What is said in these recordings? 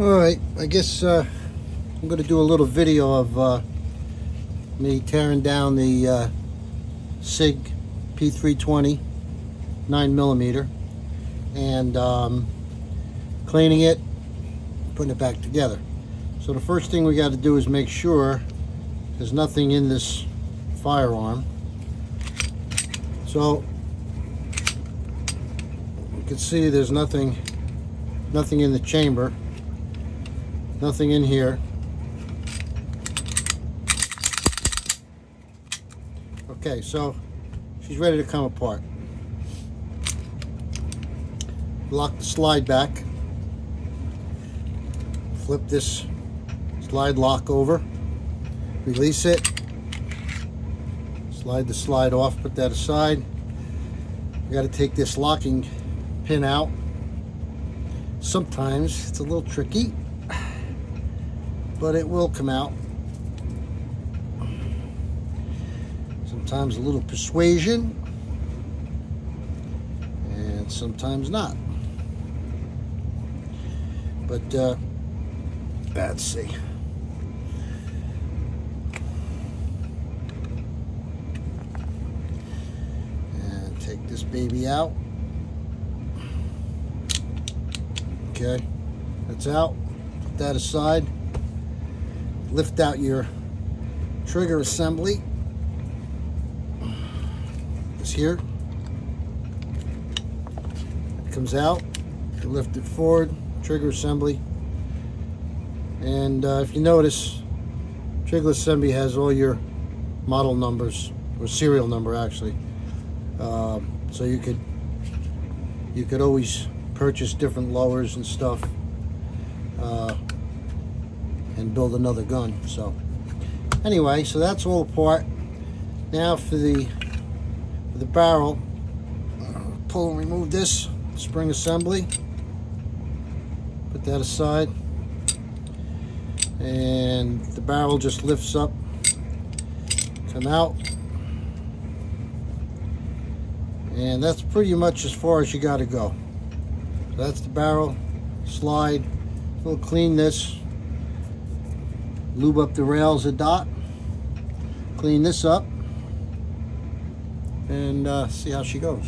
Alright, I guess I'm going to do a little video of me tearing down the SIG P320 9mm and cleaning it, putting it back together. So the first thing we got to do is make sure there's nothing in this firearm. So you can see there's nothing in the chamber. Nothing in here. Okay, so she's ready to come apart. Lock the slide back. Flip this slide lock over. Release it. Slide the slide off, put that aside. We got to take this locking pin out. Sometimes it's a little tricky, but it will come out. Sometimes a little persuasion, and sometimes not. But let's see. And take this baby out. Okay, that's out. Put that aside. Lift out your trigger assembly. This here. It comes out. You lift it forward. Trigger assembly. And if you notice, trigger assembly has all your model numbers, or serial number actually. So you could always purchase different lowers and stuff. And build another gun. So anyway, so that's all apart. Now for the barrel, pull and remove this spring assembly. Put that aside, and the barrel just lifts up, come out, and that's pretty much as far as you got to go. So that's the barrel. Slide. We'll clean this. Lube up the rails a dot, clean this up, and see how she goes.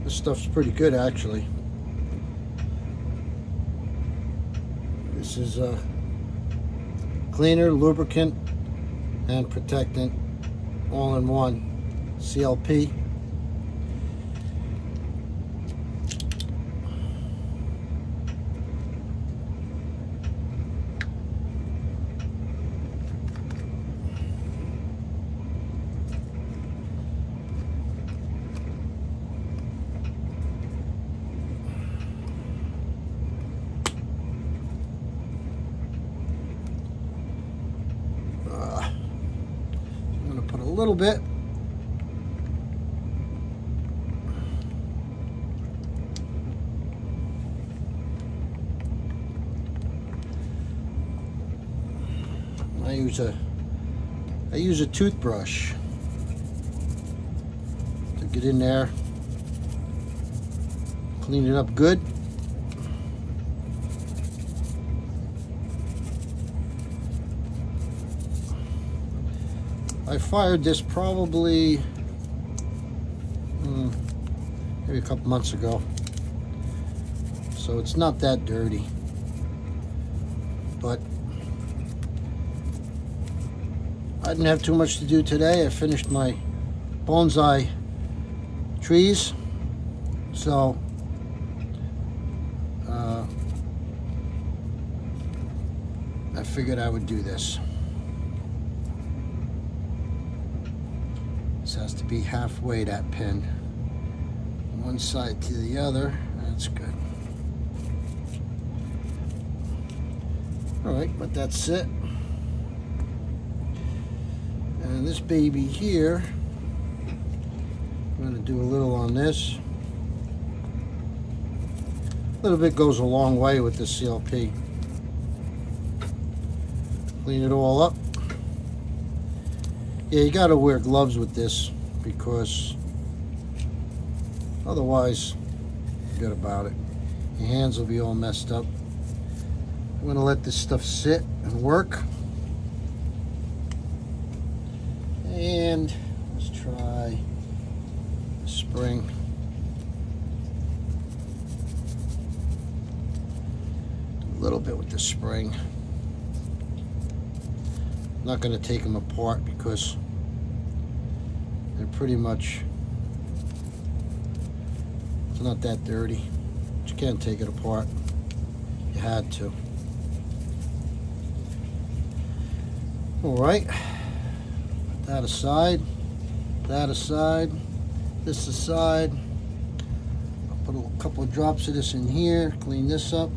This stuff's pretty good, actually. This is a cleaner, lubricant, and protectant all in one. CLP. A little bit. I use a toothbrush to get in there, clean it up good. I fired this probably maybe a couple months ago, so it's not that dirty, but I didn't have too much to do today. I finished my bonsai trees, so I figured I would do this. This has to be halfway, that pin. One side to the other. That's good. Alright, but that's it. And this baby here, I'm going to do a little on this. A little bit goes a long way with this CLP. Clean it all up. Yeah, you got to wear gloves with this because otherwise, forget about it. Your hands will be all messed up. I'm going to let this stuff sit and work. And let's try the spring. A little bit with the spring. I'm not going to take them apart because they're pretty much, it's not that dirty. But you can't take it apart. You had to. Alright. Put that aside. That aside. This aside. I'll put a couple of drops of this in here. Clean this up.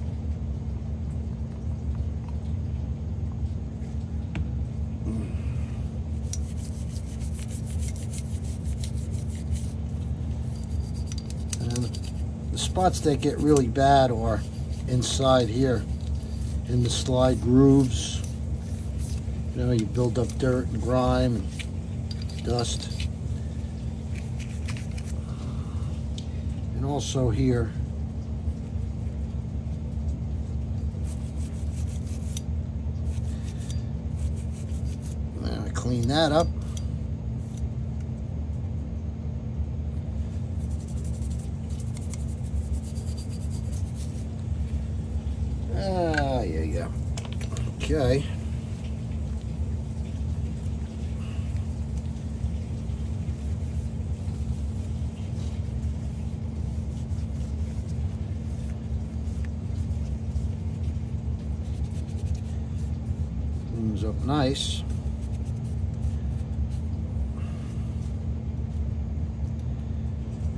Spots that get really bad are inside here in the slide grooves. You know, you build up dirt and grime and dust. And also here. Now I clean that up. Yeah. Okay. Cleans up nice.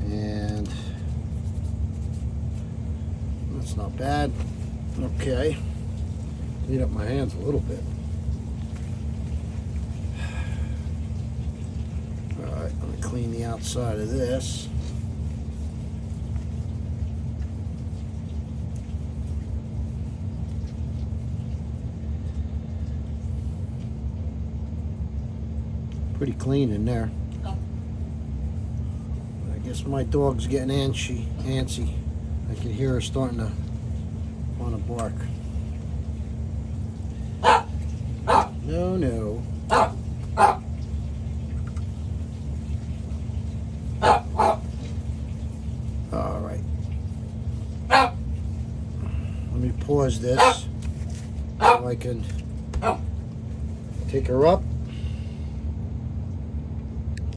And that's not bad. Okay. Clean up my hands a little bit. Alright, I'm going to clean the outside of this. Pretty clean in there. I guess my dog's getting antsy. I can hear her starting to want to bark. No. All right. Let me pause this so I can take her up.